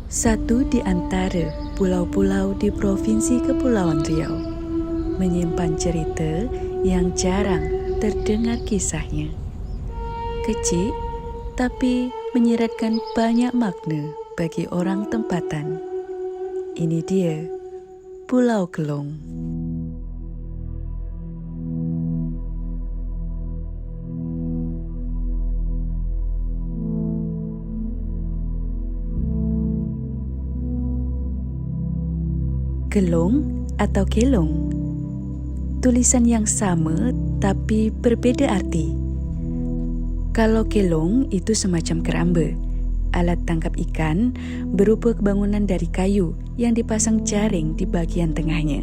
Satu di antara pulau-pulau di Provinsi Kepulauan Riau menyimpan cerita yang jarang terdengar kisahnya. Kecil tapi menyiratkan banyak makna bagi orang tempatan. Ini dia, Pulau Kelong. Kelong atau kelong, tulisan yang sama tapi berbeza arti. Kalau kelong itu semacam keramba, alat tangkap ikan berupa bangunan dari kayu yang dipasang jaring di bahagian tengahnya.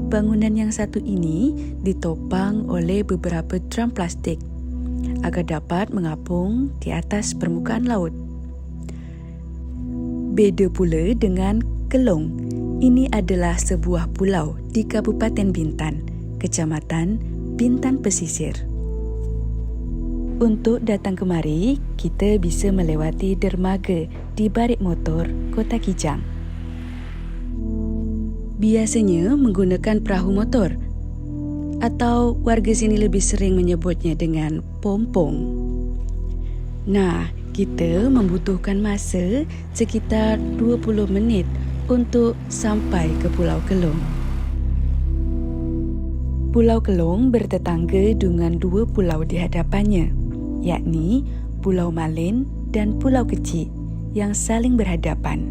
Bangunan yang satu ini ditopang oleh beberapa drum plastik agar dapat mengapung di atas permukaan laut. Beda pula dengan Kelong. Ini adalah sebuah pulau di Kabupaten Bintan, Kecamatan Bintan Pesisir. Untuk datang kemari, kita bisa melewati dermaga di Barik Motor, Kota Kijang. Biasanya menggunakan perahu motor atau warga sini lebih sering menyebutnya dengan pompong. Nah, kita membutuhkan masa sekitar 20 minit untuk sampai ke Pulau Kelong. Pulau Kelong bertetangga dengan dua pulau di hadapannya, yakni Pulau Malin dan Pulau Kecil yang saling berhadapan.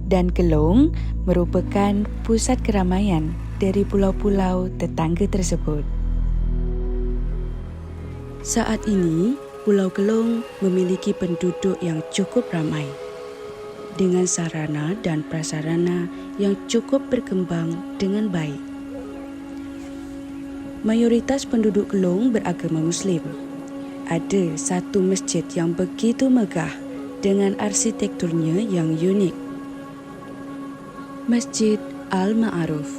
Dan Kelong merupakan pusat keramaian dari pulau-pulau tetangga tersebut. Saat ini, Pulau Kelong memiliki penduduk yang cukup ramai, dengan sarana dan prasarana yang cukup berkembang dengan baik. Mayoritas penduduk Kelong beragama Muslim. Ada satu masjid yang begitu megah dengan arsitekturnya yang unik. Masjid Al-Ma'aruf.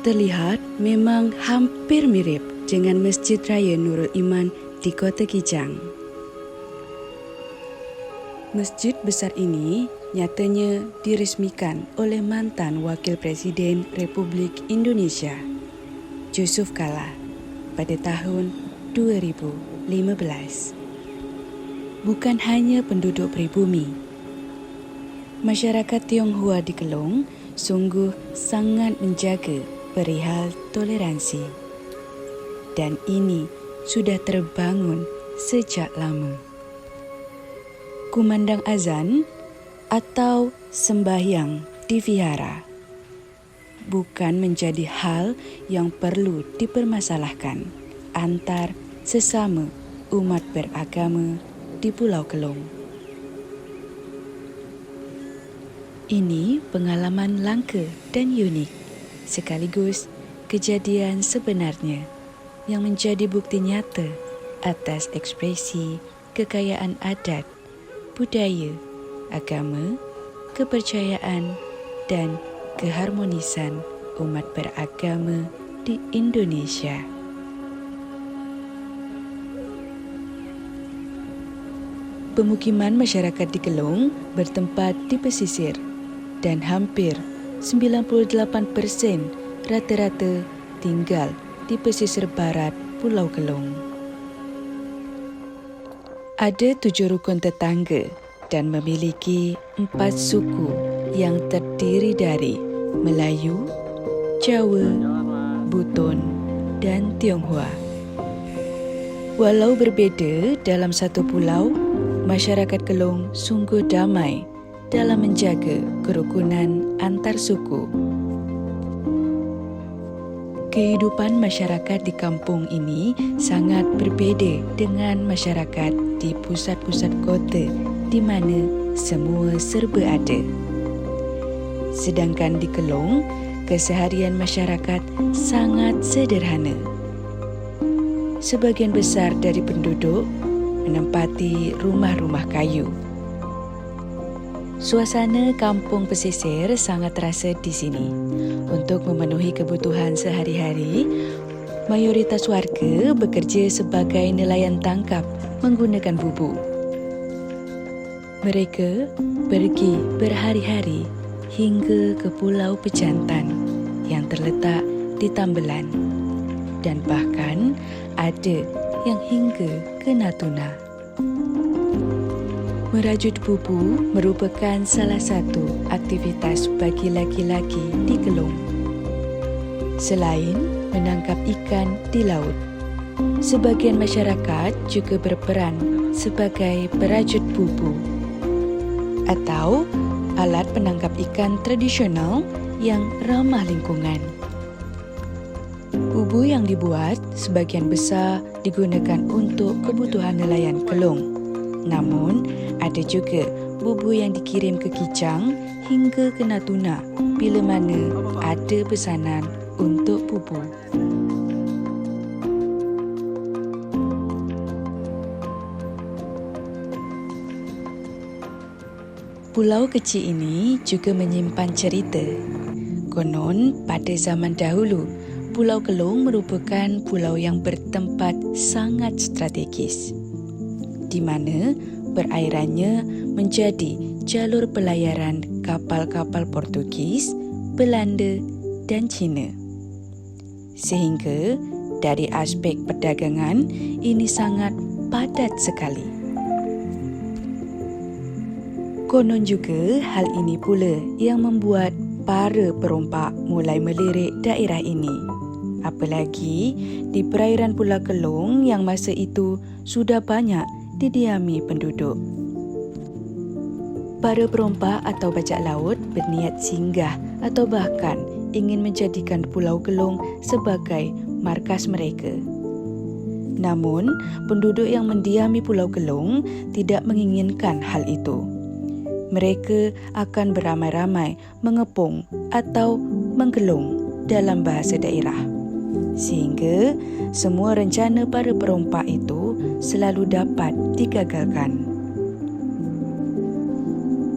Terlihat memang hampir mirip dengan Masjid Raya Nurul Iman di Kota Kijang. Masjid besar ini nyatanya diresmikan oleh mantan Wakil Presiden Republik Indonesia, Yusuf Kala, pada tahun 2015. Bukan hanya penduduk pribumi, masyarakat Tionghoa di Kelong sungguh sangat menjaga perihal toleransi. Dan ini sudah terbangun sejak lama. Kumandang azan atau sembahyang di vihara bukan menjadi hal yang perlu dipermasalahkan antar sesama umat beragama di Pulau Kelong. Ini pengalaman langka dan unik, sekaligus kejadian sebenarnya yang menjadi bukti nyata atas ekspresi kekayaan adat, budaya, agama, kepercayaan, dan keharmonisan umat beragama di Indonesia. Pemukiman masyarakat di Kelong bertempat di pesisir dan hampir 98% rata-rata tinggal di pesisir barat Pulau Kelong. Ada 7 rukun tetangga dan memiliki 4 suku yang terdiri dari Melayu, Jawa, Buton, dan Tionghoa. Walau berbeza dalam satu pulau, masyarakat Kelong sungguh damai dalam menjaga kerukunan antar suku. Kehidupan masyarakat di kampung ini sangat berbeza dengan masyarakat di pusat-pusat kota di mana semua serba ada. Sedangkan di Kelong, keseharian masyarakat sangat sederhana. Sebagian besar dari penduduk menempati rumah-rumah kayu. Suasana kampung pesisir sangat terasa di sini. Untuk memenuhi kebutuhan sehari-hari, mayoritas warga bekerja sebagai nelayan tangkap menggunakan bubu. Mereka pergi berhari-hari hingga ke Pulau Pejantan yang terletak di Tambelan, dan bahkan ada yang hingga ke Natuna. Merajut bubu merupakan salah satu aktivitas bagi laki-laki di Kelung. Selain menangkap ikan di laut, sebagian masyarakat juga berperan sebagai perajut bubu atau alat penangkap ikan tradisional yang ramah lingkungan. Bubu yang dibuat sebagian besar digunakan untuk kebutuhan nelayan Kelung. Namun, ada juga bubu yang dikirim ke Kicang hingga ke Natuna bila mana ada pesanan untuk bubu. Pulau kecil ini juga menyimpan cerita. Konon, pada zaman dahulu, Pulau Kelung merupakan pulau yang bertempat sangat strategis, di mana perairannya menjadi jalur pelayaran kapal-kapal Portugis, Belanda dan Cina. Sehingga dari aspek perdagangan, ini sangat padat sekali. Konon juga hal ini pula yang membuat para perompak mulai melirik daerah ini. Apalagi di perairan Pulau Kelung yang masa itu sudah banyak didiami penduduk. Para perompak atau bajak laut berniat singgah atau bahkan ingin menjadikan Pulau Kelung sebagai markas mereka. Namun, penduduk yang mendiami Pulau Kelung tidak menginginkan hal itu. Mereka akan beramai-ramai mengepung atau menggelung dalam bahasa daerah. Sehingga semua rencana para perompak itu selalu dapat digagalkan.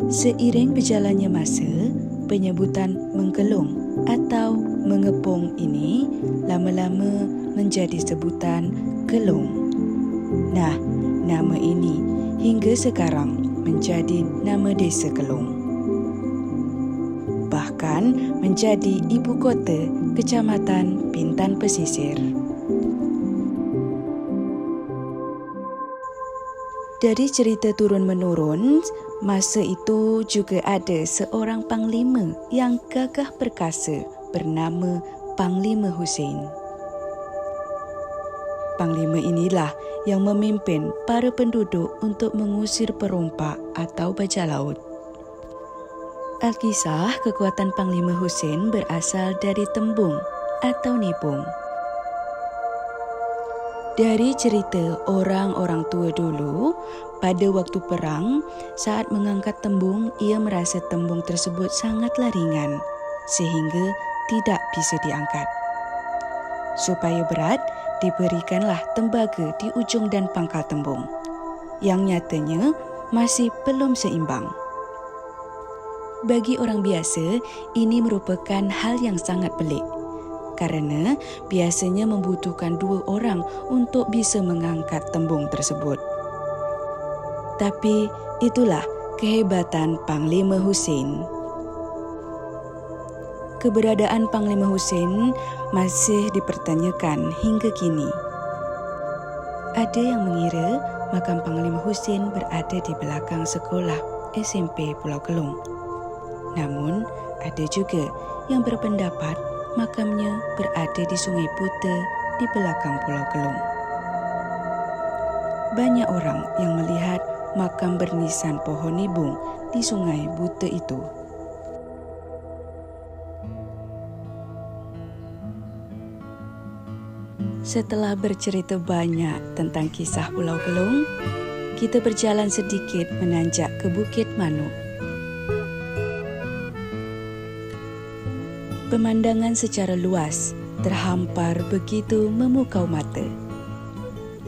Seiring berjalannya masa, penyebutan menggelung atau mengepung ini lama-lama menjadi sebutan Kelung. Nah, nama ini hingga sekarang menjadi nama Desa Kelung. Bahkan menjadi ibu kota Kecamatan Bintan Pesisir. Dari cerita turun-menurun, masa itu juga ada seorang panglima yang gagah perkasa bernama Panglima Hussein. Panglima inilah yang memimpin para penduduk untuk mengusir perompak atau bajak laut. Alkisah kekuatan Panglima Hussein berasal dari tembung atau nipung. Dari cerita orang-orang tua dulu, pada waktu perang, saat mengangkat tembung, ia merasa tembung tersebut sangatlah ringan sehingga tidak bisa diangkat. Supaya berat, diberikanlah tembaga di ujung dan pangkal tembung, yang nyatanya masih belum seimbang. Bagi orang biasa, ini merupakan hal yang sangat pelik, kerana biasanya membutuhkan 2 orang untuk bisa mengangkat tembung tersebut. Tapi itulah kehebatan Panglima Hussein. Keberadaan Panglima Hussein masih dipertanyakan hingga kini. Ada yang mengira makam Panglima Hussein berada di belakang sekolah SMP Pulau Kelung. Namun, ada juga yang berpendapat makamnya berada di Sungai Buta di belakang Pulau Kelung. Banyak orang yang melihat makam bernisan pohon nibung di Sungai Buta itu. Setelah bercerita banyak tentang kisah Pulau Kelung, kita berjalan sedikit menanjak ke Bukit Manuk. Pemandangan secara luas terhampar begitu memukau mata.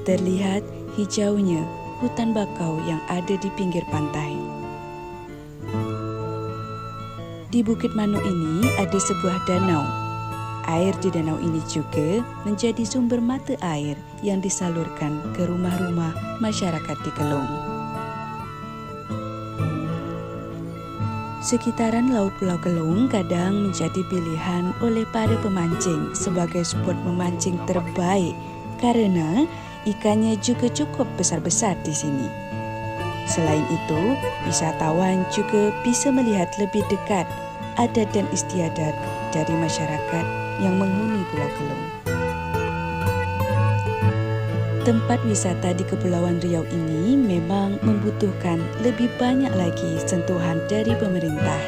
Terlihat hijaunya hutan bakau yang ada di pinggir pantai. Di Bukit Manuk ini ada sebuah danau. Air di danau ini juga menjadi sumber mata air yang disalurkan ke rumah-rumah masyarakat di Kelung. Sekitaran Laut Pulau Kelung kadang menjadi pilihan oleh para pemancing sebagai spot memancing terbaik karena ikannya juga cukup besar-besar di sini. Selain itu, wisatawan juga bisa melihat lebih dekat adat dan istiadat dari masyarakat yang menghuni Pulau Kelung. Tempat wisata di Kepulauan Riau ini memang membutuhkan lebih banyak lagi sentuhan dari pemerintah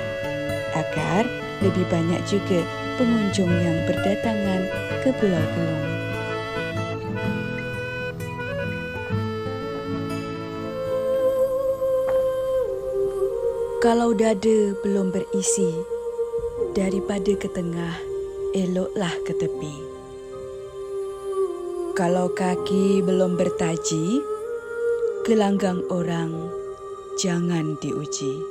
agar lebih banyak juga pengunjung yang berdatangan ke Pulau Kelung. Kalau dada belum berisi, daripada ke tengah, eloklah ke tepi. Kalau kaki belum bertaji, gelanggang orang jangan diuji.